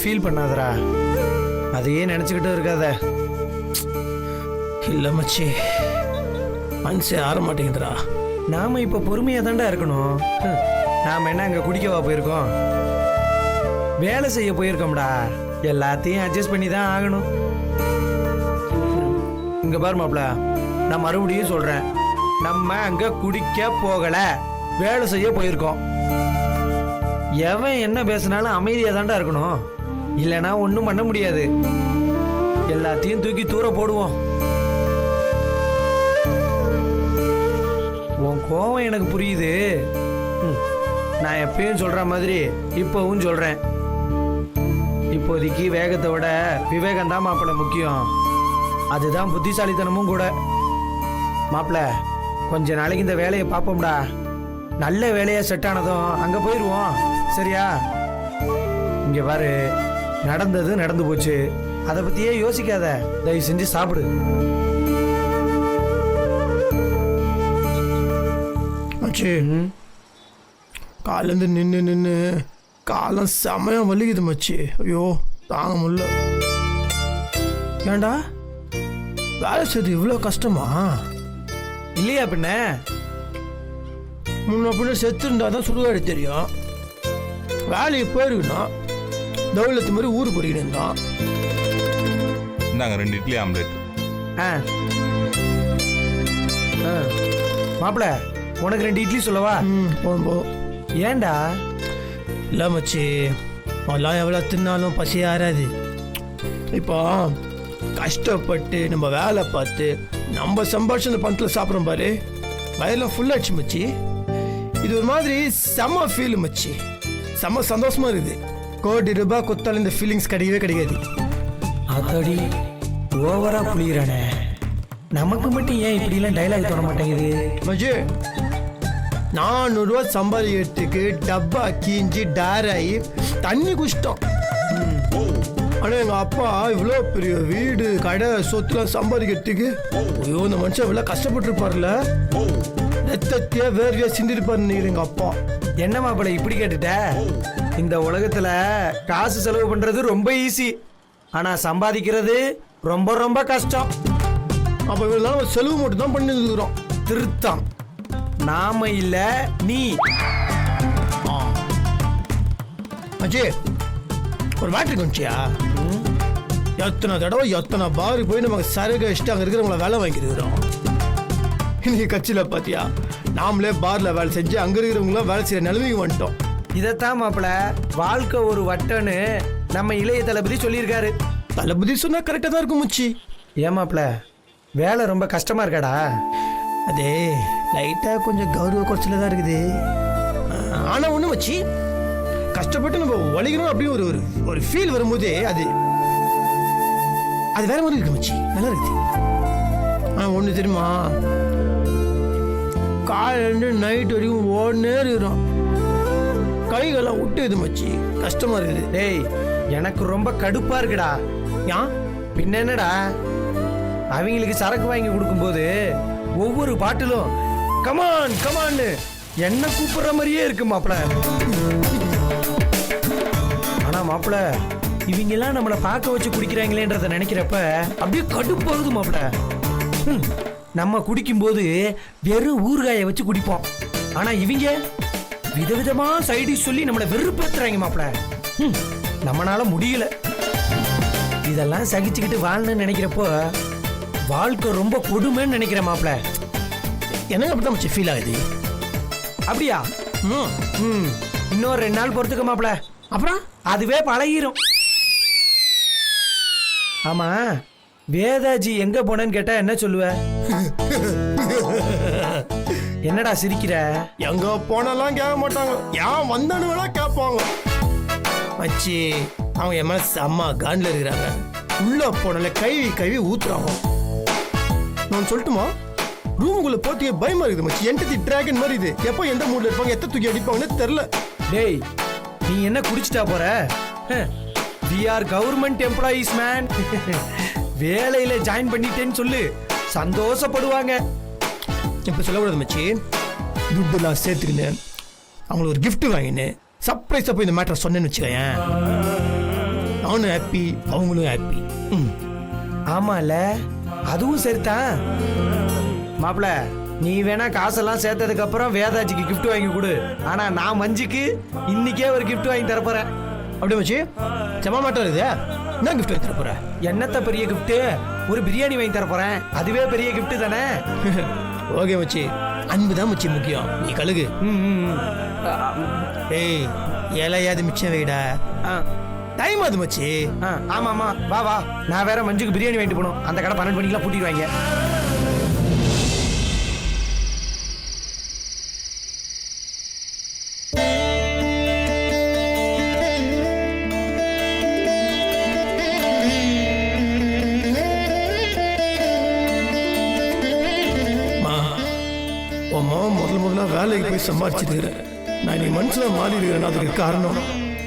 Feel பண்ணாதடா, அதையே நினச்சிக்கிட்டு இருக்காத. இல்லை மச்சி, மனசே ஆற மாட்டேங்குதுடா. நாம இப்போ பொறுமையாக தாண்டா இருக்கணும். நாம் என்ன அங்கே குடிக்கவா போயிருக்கோம்? வேலை செய்ய போயிருக்கோம்டா. எல்லாத்தையும் அட்ஜஸ்ட் பண்ணி தான் ஆகணும். இங்கே பாரு மாப்ள, நான் மறுபடியும் சொல்கிறேன், நம்ம அங்கே குடிக்க போகலை, வேலை செய்ய போயிருக்கோம். எவன் என்ன பேசினாலும் அமைதியாக தாண்டா இருக்கணும், இல்லைன்னா ஒன்றும் பண்ண முடியாது. எல்லாத்தையும் தூக்கி தூர போடுவோம். உன் கோவம் எனக்கு புரியுது. நான் எப்பயும் சொல்கிற மாதிரி இப்போவும் சொல்கிறேன், இப்போதைக்கு வேகத்தை விட விவேகம் தான் மாப்பிள்ள முக்கியம். அதுதான் புத்திசாலித்தனமும் கூட. மாப்பிள்ள, கொஞ்ச நாளைக்கு இந்த வேலையை பார்ப்போம்டா. நல்ல வேலையாக செட் ஆனதும் அங்கே போயிடுவோம், சரியா? இங்கே பாரு, நடந்தது நடந்து போச்சு, அதை பற்றியே யோசிக்காத. தயவு செஞ்சு சாப்பிடு. மச்சி, காலேருந்து நின்று காலம் செமையாக வலிக்குது மச்சி. ஐயோ தாங்க முடியல. ஏண்டா வேலை செய்து இவ்வளோ கஷ்டமா? இல்லையா பின்ன? முன்ன பின்ன செத்துருந்தா தான் சுடுகாடு தெரியும். வேலைக்கு போயிருக்கணும், தௌலத்து மாதிரி ஊருக்கு போய்கிட்டு இருந்தான். இந்தாங்க 2 இட்லி ஆம்லேட். மாப்பிள்ள, உனக்கு 2 இட்லி சொல்லவா? போ. ஏண்டா? இல்லை மச்சி, அதெல்லாம் எவ்வளோ தின்னாலும் பசி ஆறாது. இப்போ கஷ்டப்பட்டு நம்ம வேலை பார்த்து நம்ம சம்பாஷண பணத்தில் சாப்பிட்றோம் பாரு, வயலில் ஃபுல்லாச்சு மச்சி. இது ஒரு மாதிரி செம்ம ஃபீல் மச்சி, செம்ம சந்தோஷமா இருக்குது. ₹1 கோடி கொடுத்தாலும் இந்த ஃபீலிங்ஸ் கிடைக்கவே கிடைக்காது. அதோடி ஓவரா புளியறானே. நமக்கு மட்டும் ஏன் இப்படிலாம் டைலாக் தோண மாட்டேங்குது மச்சி? ₹400 சம்பாதிக்கிறதுக்கு டப்பா கீஞ்சி டேராகி தண்ணி குஷ்டம். ஆனால் எங்கள் அப்பா இவ்வளோ பெரிய வீடு கடை சொத்துலாம் சம்பாதிக்கிறதுக்கு, ஐயோ இந்த மனுஷன் இவ்வளோ கஷ்டப்பட்டுருப்பார்ல, ரத்தத்தையே வேர்வையா சிந்திருப்பார் எங்கள் அப்பா. என்ன மாப்பிள்ள இப்படி கேட்டுட்ட? இந்த உலகத்துல காசு செலவு பண்றது ரொம்ப ஈஸி, ஆனா சம்பாதிக்கிறது ரொம்ப ரொம்ப கஷ்டம். அப்போ இவ்வளோ நாள் செலவு மட்டும் தான் பண்ணி இருக்கிறோம். திருத்தம் நாம இல்ல நீ. அஜே, ஒரு மேட்ரு கொஞ்சியா, எத்தனை தடவை எத்தனை பாருக்கு போய் நமக்கு சரக்கு வச்சுட்டு அங்கே இருக்கிறவங்கள வேலை வாங்கிருக்கிறோம். இன்னைக்கு கட்சியில் பார்த்தியா, நாமளே பார்ல வேலை செஞ்சு அங்கே இருக்கிறவங்களாம் வேலை செய்கிற நிலைமைக்கு வந்துட்டோம். இதைத்தான் மாப்பிள்ள வாழ்க்கை ஒரு வட்டன்னு நம்ம இளைய தளபதி சொல்லியிருக்காரு. தளபதி சொன்னா கரெக்டாக தான் இருக்கும் முச்சி. ஏன் மாப்பிள்ள, வேலை ரொம்ப கஷ்டமா இருக்காடா? அதே லைட்டாக கொஞ்சம் கௌரவ குறைச்சல தான் இருக்குது. ஆனால் ஒன்றும் வச்சு கஷ்டப்பட்டு நம்ம உழைக்கணும் அப்படின்னு ஒரு ஒரு ஃபீல் வரும்போதே அது வேற மாதிரி இருக்கு மச்சி, நல்லா இருக்குது. ஆனால் ஒன்று தெரியுமா, காலையிலேருந்து நைட் வரைக்கும் ஓடனே இருக்கிறோம், கைகள்லாம் விட்டுது மச்சி, கஷ்டமா இருக்குது. டேய், எனக்கு ரொம்ப கடுப்பா இருக்குடா. ஏன் பின்ன என்னடா, அவங்களுக்கு சரக்கு வாங்கி கொடுக்கும்போது ஒவ்வொரு பாட்டிலும் கமான் கமான்னு என்ன கூப்பிடுற மாதிரியே இருக்கு மாப்பிள. ஆனா மாப்பிள, இவங்க எல்லாம் நம்மளை பார்க்க வச்சு குடிக்கிறாங்களேன்றத நினைக்கிறப்ப அப்படியே கடுப்பு வருது மாப்பிள. நம்ம குடிக்கும்போது வெறும் ஊறுகாயை வச்சு குடிப்போம், ஆனா இவங்க விதவிதமா சைடிஷ் சொல்லி நம்மளை வெறுப்பேத்துறாங்க மாப்பிள. நம்மளால முடியல. இதெல்லாம் சகிச்சுக்கிட்டு வாழணும்னு நினைக்கிறப்போ வாழ்க்கை ரொம்ப கொடுமைன்னு நினைக்கிறேன் மாப்பிள. எனக்கு அப்படிதான் மச்சி ஃபீல் ஆகுது. அப்படியா? இன்னொரு 2 நாள் பொறுத்துக்க மாப்பிள, அப்புறம் அதுவே பழகிரும். ஆமா, வேதாஜி எங்க போனேன்னு கேட்டா என்ன சொல்லுவ? என்னடா சிரிக்கிற? எங்க போனாலாம் கேட்க மாட்டாங்க, ஏன் வந்தானுலாம் கேட்பாங்க மச்சி. அவங்க என் மேல செம்ம காண்டில் இருக்கிறாங்க. உள்ள போனால கழுவி ஊத்துறாங்க. நான் சொல்லட்டுமா, ரூமுக்குள்ள போட்டியே பயமா இருக்குது மச்சி. என்டதி டிராகன் மாதிரி இது, எப்போ எந்த மூட்ல இருப்பாங்க, எத்த தூக்கி அடிப்பாங்கன்னு தெரியல. டேய், நீ என்ன குடிச்சிட்டா போற? we are government employees man. வேலையில ஜாயின் பண்ணிட்டேன்னு சொல்லு, சந்தோஷப்படுவாங்க. இப்ப சொல்லக்கூடாது மச்சி. துட்டுலாம் சேர்த்துக்கின்னு அவங்களுக்கு ஒரு கிஃப்ட் வாங்கினு சர்ப்ரைஸா போய் இந்த மேட்டரை சொன்னேன்னு வச்சுக்கேன், நானும் ஹாப்பி, அவங்களும் ஹாப்பி. ஆமால, அதுவும் சரிதான். மாப்பிள, நீ வேணா காசெல்லாம் சேர்த்ததுக்கு அப்புறம் வேதாஜிக்கு gift வாங்கி கொடு. ஆனா நான் மஞ்சுக்கு இன்னைக்கே ஒரு gift வாங்கி தரப்போறேன். அப்படியே மச்சி, செம்ம மாட்டோம் இது. என்ன கிஃப்ட் எடுத்துட்டு போற? என்னத்த பெரிய gift? ஒரு பிரியாணி வாங்கி தரப்போறேன். அதுவே பெரிய gift தானே? ஓகே மச்சி, அன்பு தான் மச்சி முக்கியம். நீ கழுகு. ஏய், இலையாது மிச்சம் வைடா. டைம் அது மச்சி. ஆமாமா, வா வா. நான் வேற மஞ்சுக்கு பிரியாணி வாங்கிட்டு போகணும். அந்த கடை 12 மணிக்கெல்லாம் பூட்டிடுவாங்க. உன் மாவன் முதல்ல வேலைக்கு போய் சம்பாதிச்சிருக்கிறேன். நான் நீ மனசில் மாறி இருக்கிறேன். அதுக்கு காரணம்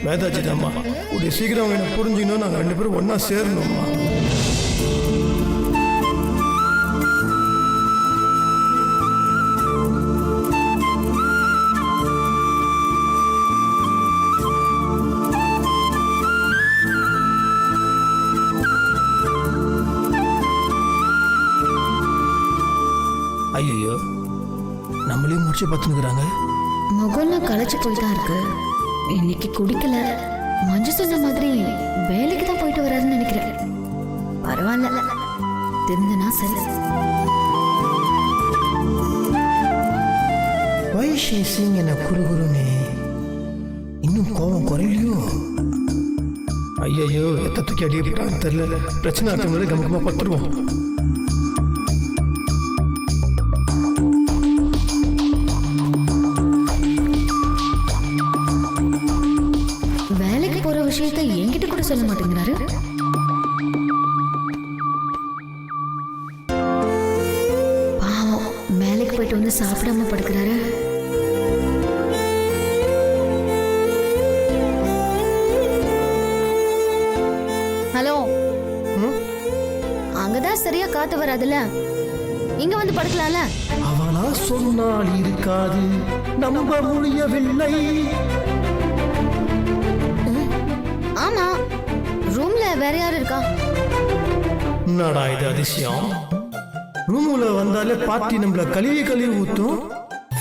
வேதாஜி தான்மா. உடைய சீக்கிரம் அவங்க என்ன புரிஞ்சுக்கணும். நாங்கள் 2 பேரும் ஒன்றா சேரணும்மா. ஐயோ, நம்மளையும் முடிச்சு பார்த்துனுக்குறாங்க. முகம்லாம் களைச்சு போயிட்டா இருக்கு. இன்னைக்கு குடிக்கல. மஞ்சு சொன்ன மாதிரி வேலைக்கு தான் போயிட்டு வராருன்னு நினைக்கிறேன். பரவாயில்ல, திருந்தனா சரி. வைஷி சிங் என்ன குறுகுறுனே, இன்னும் கோபம் குறையிலையோ? ஐயோ, எத்த தூக்கி அடிக்க போறான்னு தெரியல. பிரச்சனை ஆட்டம் கமக்கமா பத்துருவோம். வேலைக்கு போற விஷயத்தை என்கிட்ட கூட சொல்ல மாட்டேங்கிறாரு. பாவம், வேலைக்கு போயிட்டு வந்து சாப்பிடாம படுக்கிறாரு. ஹலோ, அங்கதான் சரியா காத்து வராதுல்ல, இங்க வந்து படுக்கலாம்ல. அவளா சொன்னால் இருக்காது, நம்ப முடியவில்லை. ஆமா, ரூம்ல வேற யாரு இருக்கா? என்னடா இது அதிசயம்? ரூமுல வந்தாலே பாட்டி நம்மள கழுவி ஊத்தும்.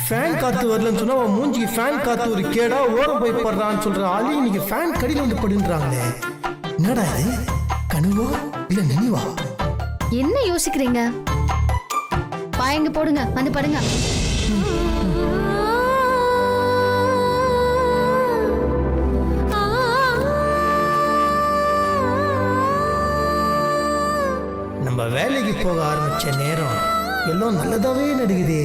ஃபேன் காத்து வரலன்னு சொன்னா அவன் மூஞ்சிக்கு ஃபேன் காத்து ஒரு கேடா ஓரம் போய் படுறான்னு சொல்ற ஆளு இன்னைக்கு ஃபேன் கடியில வந்து படுன்றாங்களே. என்னடா இது? கனவா இல்ல நினைவா? என்ன யோசிக்கிறீங்க? பாயங்க போடுங்க, வந்து படுங்க. நம்ம வேலைக்கு போக ஆரம்பிச்ச நேரம் எல்லாம் நல்லதாவே நடக்குது.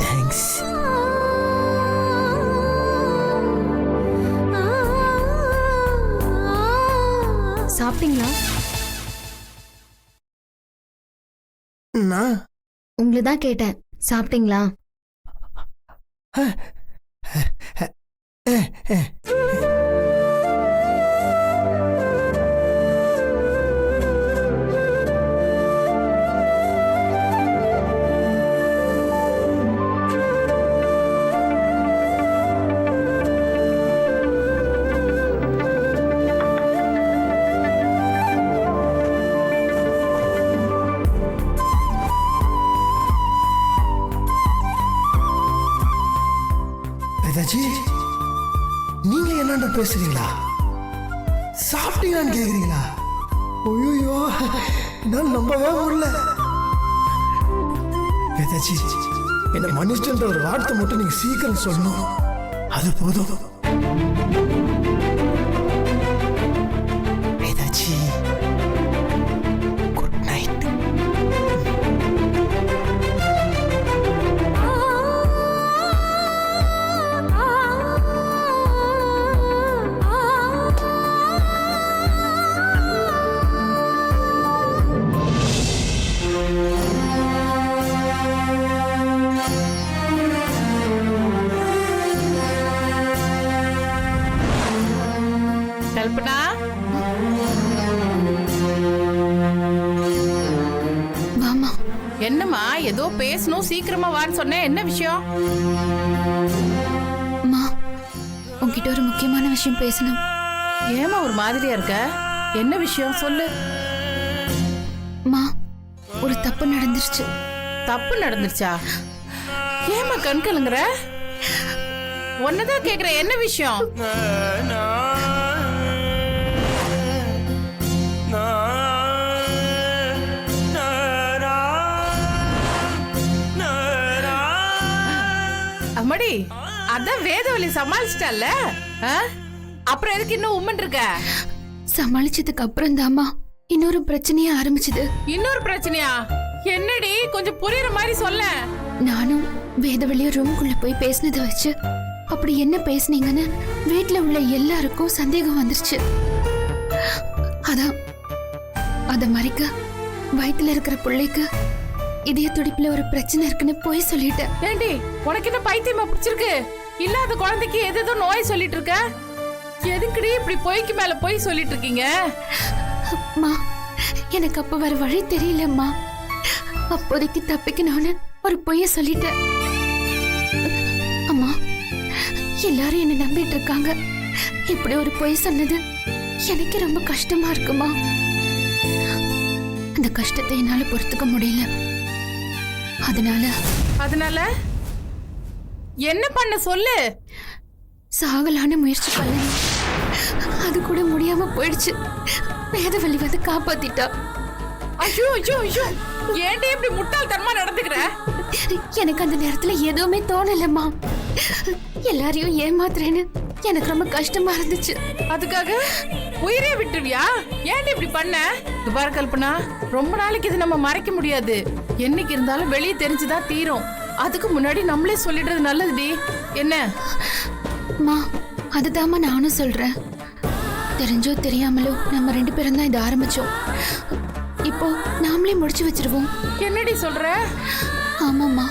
தேங்க்ஸ். சாப்பிட்டீங்களா? நான் உங்களை தான் கேட்டேன், சாப்பிட்டீங்களா? வேதாஜி, நீங்க என்னண்ட பேசுறீங்களா? சாப்பிட்டீங்களான்னு கேக்குறீங்களா? ஐயோ, நான் நம்பவே முடியல. வேதாஜி, என்ன மன்னிச்சுன்ற ஒரு வார்த்தை மட்டும் நீங்க சீக்கிரம் சொல்லணும். அது போதும். Vedaji, good night. கல்பனா, வாமா. என்னம்மா ஏதோ பேசணும் சீக்கிரமா வான்னு சொன்னேன், என்ன விஷயம்? அம்மா, உன்கிட்ட ஒரு முக்கியமான விஷயம் பேசணும். ஏமா ஒரு மாதிரியா இருக்க? என்ன விஷயம் சொல்லு. மா, ஒரு தப்பு நடந்துருச்சு. தப்பு நடந்துருச்சா? ஏமா கண் கலங்குற? ஒன்னதான் கேக்குற, என்ன விஷயம்? அம்மாடி, அதான் வேதவழி சமாளிச்சிட்டல்ல, அப்புறம் எதுக்கு இன்னும் உம்மன் இருக்க? சமாளிச்சதுக்கு அப்புறம் தாமா இன்னொரு பிரச்சனையே ஆரம்பிச்சது. இன்னொரு பிரச்சனையா? என்னடி, கொஞ்சம் புரியுற மாதிரி சொல்ல. நானும் வேதவழியும் ரூமுக்குள்ள போய் பேசினதை வச்சு அப்படி என்ன பேசுனீங்கன்னு வீட்டுல உள்ள எல்லாருக்கும் சந்தேகம் வந்துருச்சு. அதான் அத மறைக்க வயித்துல இருக்கிற பிள்ளைக்கு இதய துடிப்புல ஒரு பிரச்சனை இருக்குன்னு போய் சொல்லிட்டேன். ஏண்டி, உனக்கு என்ன பைத்தியமா பிடிச்சிருக்கு? இல்லாத குழந்தைக்கு எதோ நோய் சொல்லிட்டு இருக்க. எதுக்குடி இப்படி பொய்க்கு மேல போய் சொல்லிட்டு இருக்கீங்க? அம்மா, எனக்கு அப்ப வேற வழி தெரியலம்மா. அப்போதைக்கு தப்பிக்கணும்னு ஒரு பொய்ய சொல்லிட்டேன். அம்மா, எல்லாரும் என்ன நம்பிட்டு இருக்காங்க. இப்படி ஒரு பொய் சொன்னது எனக்கு ரொம்ப கஷ்டமா இருக்குமா. அந்த கஷ்டத்தை என்னால பொறுத்துக்க முடியல. அதனால என்ன பண்ண சொல்லு. சாகலான முயற்சி பண்ண, அது கூட முடியாம போயிடுச்சு. வேதவழி வந்து காப்பாத்திட்டா. ஐயோ ஐயோ ஐயோ, ஏன்டி இப்படி முட்டாள்தனமா நடந்துக்கிற? எனக்கு அந்த நேரத்துல எதுவுமே தோணலம்மா. எல்லாரையும் ஏமாத்துறேன்னு எனக்கு ரொம்ப கஷ்டமா இருந்துச்சு. அதுக்காக உயிரே விட்டுருவியா? ஏன்டி இப்படி பண்ண? இது பாரு கல்பனா, ரொம்ப நாளைக்கு இது நம்ம மறைக்க முடியாது. என்னைக்கு இருந்தாலும் வெளியே தெரிஞ்சுதான் தீரும். அதுக்கு முன்னாடி நம்மளே சொல்லிடுறது நல்லதுடி. என்ன? மா, அதுதாம்மா நானும் சொல்றேன். தெரிஞ்சோ தெரியாமலோ நம்ம 2 பேரும் தான் இதை ஆரம்பிச்சோம். இப்போ நாமளே முடிச்சு வச்சிருவோம். என்னடி சொல்ற? ஆமாம்மா,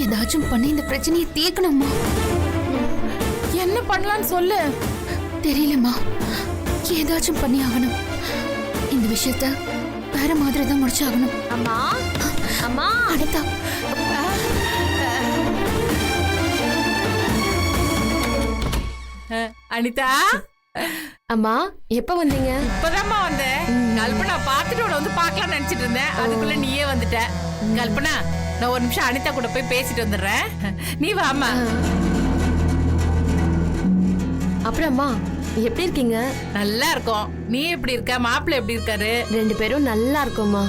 ஏதாச்சும் பண்ணி இந்த பிரச்சனையை தீர்க்கணும்மா. என்ன பண்ணலான்னு சொல்லு. தெரியலம்மா, ஏதாச்சும் பண்ணி ஆகணும். இந்த விஷயத்த வேற மாதிரி தான் முடிச்சாகணும். அம்மா, அம்மா, அனிதா, அனிதா, அம்மா, எப்ப வந்தீங்க? இப்பதாம்மா வந்தேன். கல்பனா பாத்துட்டு உன்னை வந்து பாக்கலாம்னு நினைச்சிட்டு இருந்தேன். அதுக்குள்ள நீயே வந்துட்ட. கல்பனா, நான் ஒரு நிமிஷம் அனிதா கூட போய் பேசிட்டு வந்துடுறேன். நீ வாமா. அப்புறம் அம்மா, எப்படி இருக்கீங்க? நல்லா இருக்கோம். நீ எப்படி இருக்க? மாப்பிள்ளை எப்படி இருக்காரு? 2 பேரும் நல்லா இருக்கோம்மா.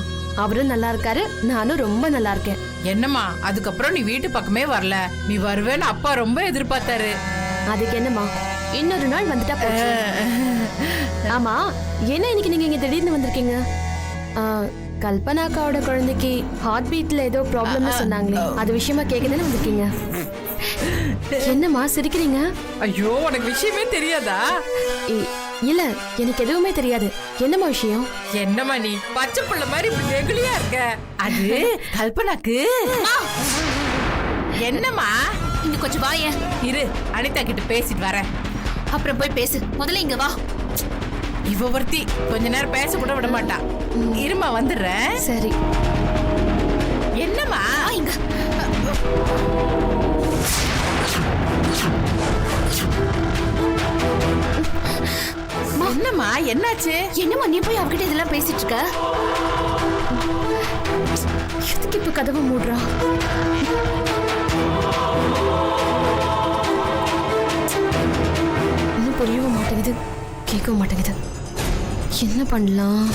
அவரும் நல்லா இருக்காரு, நானும் ரொம்ப நல்லா இருக்கேன். என்னம்மா, அதுக்கப்புறம் நீ வீட்டு பக்கமே வரல. நீ வருவேன்னு அப்பா ரொம்ப எதிர்பார்த்தாரு. அதுக்கு என்னம்மா, இன்னொரு நாள் வந்துட்டா போச்சு. ஆமா, என்ன இன்னைக்கு நீங்க இங்க திடீர்னு வந்திருக்கீங்க? கல்பனாக்காவோட குழந்தைக்கு ஹார்ட் பீட்ல ஏதோ ப்ராப்ளம்னு சொன்னாங்களே, அது விஷயமா கேட்கதானே வந்திருக்கீங்க? என்னம்மா சிரிக்கிறீங்க? ஐயோ, உனக்கு விஷயமே தெரியாதா? இல்ல, எனக்கு எதுவுமே தெரியாது. என்னம்மா விஷயம்? என்னம்மா நீ பச்சை புள்ள மாதிரி இப்படி வெகுளியா இருக்க? அது கல்பனாக்கு. என்னம்மா, இங்க கொஞ்சம் வாயேன். இரு, அனிதா கிட்ட பேசிட்டு வரேன். அப்புறம் போய் பேசு, முதல்ல இங்க வா. இவ ஒருத்தி கொஞ்ச நேரம் பேச கூட விட மாட்டா. இருமா, வந்துடுறேன். சரி. என்னம்மா இங்க என்னம்மா, என்னாச்சு? என்னம்மா நீ போய் அவகிட்ட இதெல்லாம் பேசிட்டு இருக்க? எதுக்கு இப்ப கதவை மூடுறா? இன்னும் புரியவும் மாட்டேங்குது, கேட்கவும் மாட்டேங்குது. என்ன பண்ணலாம்?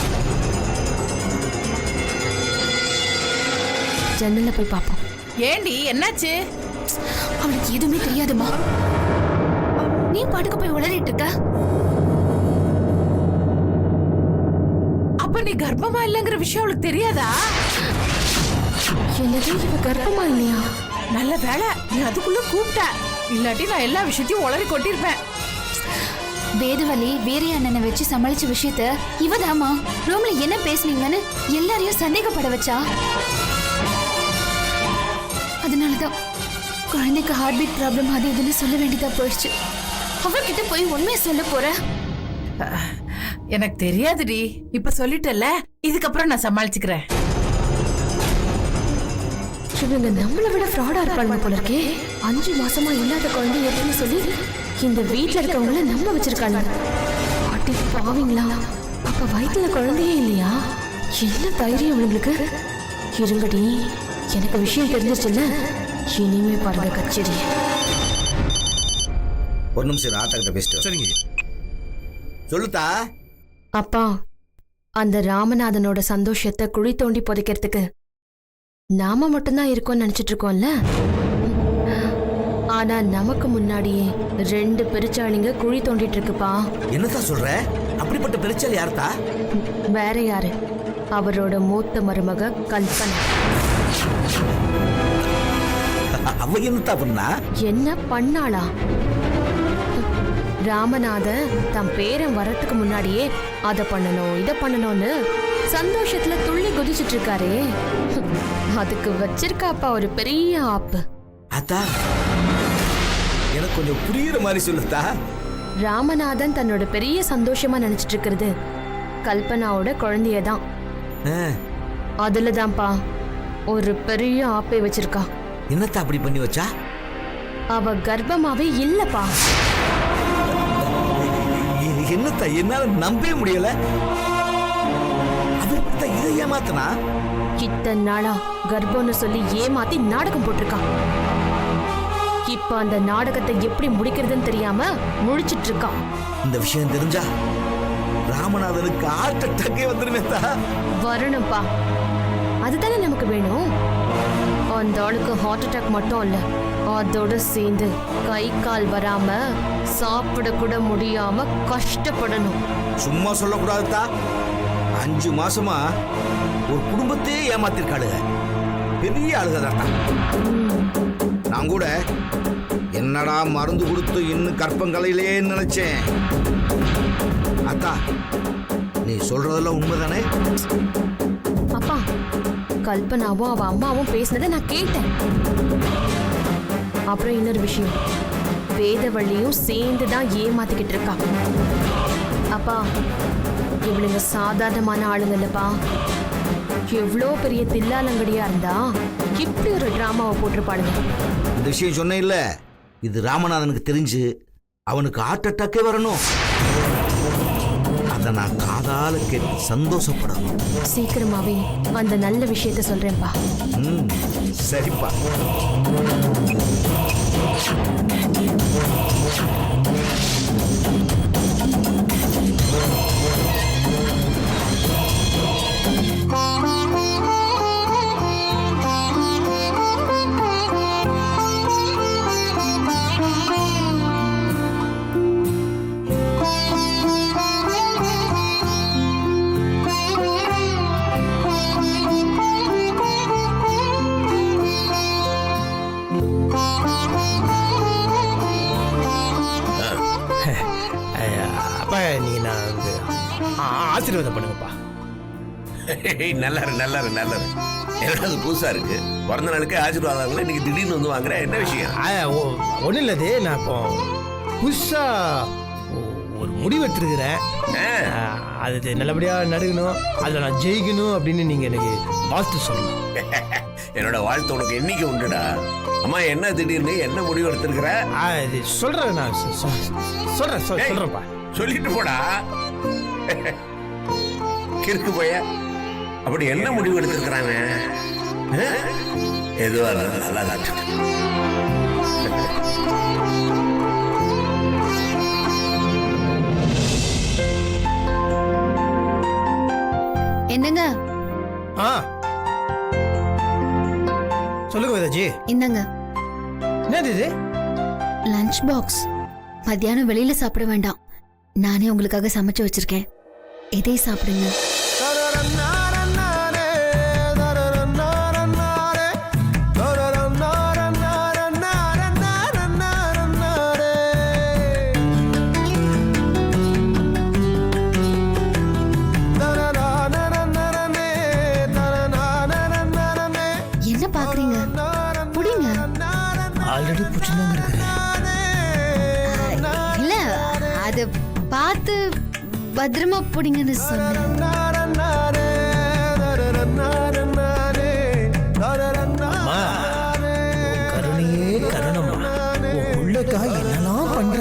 ஜன்னல்ல போய் பார்ப்போம். ஏண்டி, என்னாச்சு? அவளுக்கு எதுவுமே தெரியாதுமா. நீ பாட்டுக்கு போய் உளறிட்டு இருக்க. அப்ப நீ கர்ப்பமா இல்லங்கிற விஷயம் அவளுக்கு தெரியாதா? என்னது, இவ கர்ப்பமா இல்லையா? நல்ல வேலை நீ அதுக்குள்ள கூப்பிட்ட. இல்லாட்டி நான் எல்லா விஷயத்தையும் உளறி கொட்டிருப்பேன். வேதவழி வீரிய அண்ணனை வச்சு சமாளிச்ச விஷயத்த இவதாமா ரூம்ல என்ன பேசுனீங்கன்னு எல்லாரையும் சந்தேகப்பட வச்சா. அதனாலதான் குழந்தைக்கு ஹார்ட் பீட் ப்ராப்ளம் அது இதுன்னு சொல்ல வேண்டியதா போயிடுச்சு. அவகிட்ட போய் உண்மையை சொல்ல போற? எனக்கு தெரியாதுடி. இப்ப சொல்லிட்டல, இதுக்கப்புறம் நான் சமாளிச்சுக்கிறேன். இவங்க நம்மளை விட ஃப்ராடா இருப்பாங்க போல இருக்கே. 5 மாசமா இல்லாத குழந்தை இருக்குன்னு சொல்லி இந்த வீட்ல இருக்கவங்கள நம்ப வச்சிருக்காங்க. அடி பாவீங்களா, அப்ப வயிற்றுல குழந்தையே இல்லையா? என்ன தைரியம் உங்களுக்கு? இருங்கடி, எனக்கு விஷயம் தெரிஞ்சிச்சுல்ல, இனிமே பாருங்க கச்சேரி. ஒரு நிமிஷம் ஆத்தா கிட்ட பேசிட்டு சரிங்க. சொல்லுத்தா. அப்பா, அந்த ராமநாதனோட சந்தோஷத்தை குழி தோண்டி புதைக்கிறதுக்கு நாம மட்டும்தான் இருக்கோம்னு நினைச்சிட்டு இருக்கோம்ல. ஆனா நமக்கு முன்னாடியே 2 பெருச்சாளிங்க குழி தோண்டிட்டு இருக்குப்பா. என்னதான் சொல்ற? அப்படிப்பட்ட பெருச்சாளி யார்த்தா? வேற யாரு, அவரோட மூத்த மருமக கல்பனா. அவ என்னத்தா பண்ணா? என்ன பண்ணாளா? ராமநாதன் தன் பேரன் வரத்துக்கு முன்னாடியே அதை பண்ணணும் இதை பண்ணணும்னு சந்தோஷத்துல துள்ளி குதிச்சிட்டு இருக்காரே, அதுக்கு வச்சிருக்காப்பா ஒரு பெரிய ஆப்பு. அத்தா, எனக்கு கொஞ்சம் புரியுற மாதிரி சொல்லுத்தா. ராமநாதன் தன்னோட பெரிய சந்தோஷமா நினைச்சிட்டு இருக்கிறது கல்பனாவோட குழந்தையதான். அதுலதான்ப்பா ஒரு பெரிய ஆப்பை வச்சிருக்கா. என்னத்தா அப்படி பண்ணி வச்சா? அவ கர்ப்பமாவே இல்லப்பா. என்னத்தா என்னால நம்பவே முடியல. இதை ஏமாத்தனா? இத்தனை நாளா கர்ப்பம்னு சொல்லி ஏமாத்தி நாடகம் போட்டிருக்கான். இப்ப அந்த நாடகத்தை எப்படி முடிக்கிறதுன்னு தெரியாம முழிச்சிட்டு இருக்கான். இந்த விஷயம் தெரிஞ்சா ராமநாதனுக்கு ஹார்ட் அட்டாக்கே வந்துருமேத்தா. வரணும்பா, அதுதானே நமக்கு வேணும். அந்த ஆளுக்கு ஹார்ட் அட்டாக் மட்டும் இல்ல, அதோட சேர்ந்து கை கால் வராம சாப்பிட கூட முடியாம கஷ்டப்படணும். சும்மா சொல்லக்கூடாதுதா. 5 மாசமா ஒரு குடும்பத்தையே ஏமாத்திருக்காளுங்க. பெரிய ஆளுகதான். நான் கூட என்னடா மருந்து கொடுத்து இன்னும் கற்பங்களையிலே நினைச்சேன். அத்தா, நீ சொல்றதெல்லாம் உண்மைதானே? அப்பா, கல்பனாவும் அவ அம்மாவும் பேசினதை நான் கேட்டேன். அப்புறம் இன்னொரு விஷயம், வேதவள்ளியும் சேர்ந்து தான் ஏமாத்திக்கிட்டு இருக்கா. அப்பா, இவளுங்க சாதாரணமான ஆளுங்க இல்லப்பா. எவ்வளோ பெரிய தில்லாலங்கடியா இருந்தா இப்படி ஒரு டிராமாவை போட்டிருப்பாளுங்க. இந்த விஷயம் சொன்னேன் இல்ல, இது ராமநாதனுக்கு தெரிஞ்சு அவனுக்கு ஹார்ட் அட்டாக்கே வரணும். அதை நான் காதால கேட்டு சந்தோஷப்படணும். சீக்கிரமாவே அந்த நல்ல விஷயத்த சொல்றேன்ப்பா. சரிப்பா. அப்பா, நீங்க நான் வந்து ஆசீர்வாதம் பண்ணுங்கப்பா. நல்லாரு நல்லாரு நல்லாரு. என்னது புதுசா இருக்கு? பிறந்த நாளுக்கு ஆசீர்வாதங்கள இன்னைக்கு திடீர்னு வந்து வாங்குற, என்ன விஷயம்? ஒன்றும் இல்லது, நான் இப்போ புதுசா ஒரு முடிவு எடுத்துருக்கிறேன். அது நல்லபடியா நடக்கணும், அதில் நான் ஜெயிக்கணும் அப்படின்னு நீங்க எனக்கு வாழ்த்து சொல்லணும். என்னோட வாழ்த்து உனக்கு என்னைக்கு உண்டுடா. அம்மா, என்ன திடீர்னு என்ன முடிவு எடுத்திருக்கிற? இது சொல்றேன், நான் சொல்றேன்ப்பா. சொல்லிட்டு போடா. கிறுக்கு போய அப்படி என்ன முடிவு எடுத்திருக்கிறாங்க? எதுவா நல்லா தான். என்னங்க? சொல்லுங்க வேதாஜி. இந்தாங்க என்னது இது? Lunch box. மத்தியானம் வெளியில சாப்பிட வேண்டாம், நானே உங்களுக்காக சமைச்சு வச்சிருக்கேன். இதே சாப்பிடுங்க. என்ன பாக்குறீங்க? புடிங்க. ஆல்ரெடி புடிச்சுதான் இருக்கிறேன். இல்ல, அது பார்த்து பத்திரமா புடிங்கன்னு சொன்னேன். கருணையே கருணம்மா, உன் உள்ளக்காக என்னெல்லாம் பண்ற?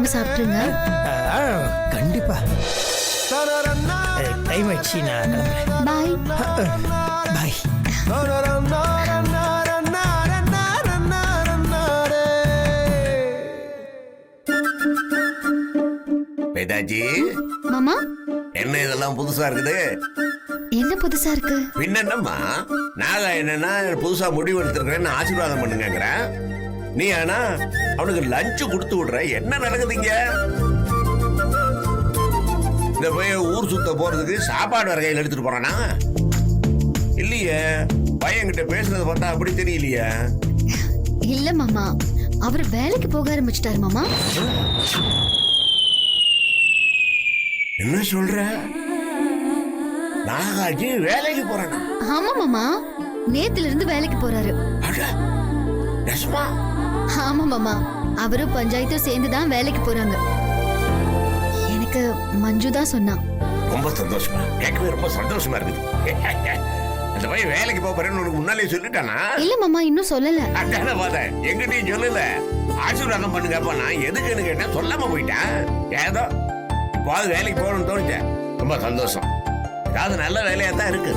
வாங்க சாப்பிட்டுருங்க. கண்டிப்பா. டைம் ஆயிடுச்சு, நான் கிளம்புறேன். பாய். பாய். வேதாஜி, மாமா, என்ன இதெல்லாம் புதுசா இருக்குது? என்ன புதுசா இருக்கு? பின்னம்மா நாகா என்னன்னா புதுசா முடிவு எடுத்திருக்கிறேன்னு ஆசீர்வாதம் பண்ணுங்கிறேன். நீ ஆனா அவனுக்கு லஞ்சு கொடுத்து விடுற. என்ன நடக்குதுங்க? இந்த போய் ஊர் சுத்த போறதுக்கு சாப்பாடு வர கையில் எடுத்துட்டு போறானா? இல்லையே, பையன்கிட்ட பேசுறத பார்த்தா அப்படி தெரியலையே. இல்ல மாமா, அவர் வேலைக்கு போக ஆரம்பிச்சிட்டாரு மாமா. என்ன சொல்ற? நாகாஜி வேலைக்கு போறானா? ஆமா மாமா, நேத்துல இருந்து வேலைக்கு போறாரு. அட, நெசமா? ஆமா மாமா, அவரும் பஞ்சாயத்தும் சேர்ந்து தான் வேலைக்கு போறாங்க. எனக்கு மஞ்சு தான் சொன்னான். ரொம்ப சந்தோஷமா, கேட்கவே ரொம்ப சந்தோஷமா இருக்குது. அந்த பையன் வேலைக்கு போறேன்னு உனக்கு முன்னாலே சொல்லிட்டானா? இல்ல மாமா, இன்னும் சொல்லல. அதான பாத, எங்கிட்டையும் சொல்லல. ஆசீர்வாதம் பண்ணுங்கப்பா. நான் எதுக்குன்னு கேட்டேன், சொல்லாம போயிட்டேன். ஏதோ இப்போ வேலைக்கு போகணும்னு தோணுச்சேன். ரொம்ப சந்தோஷம். ஏதாவது நல்ல வேலையா தான் இருக்கு.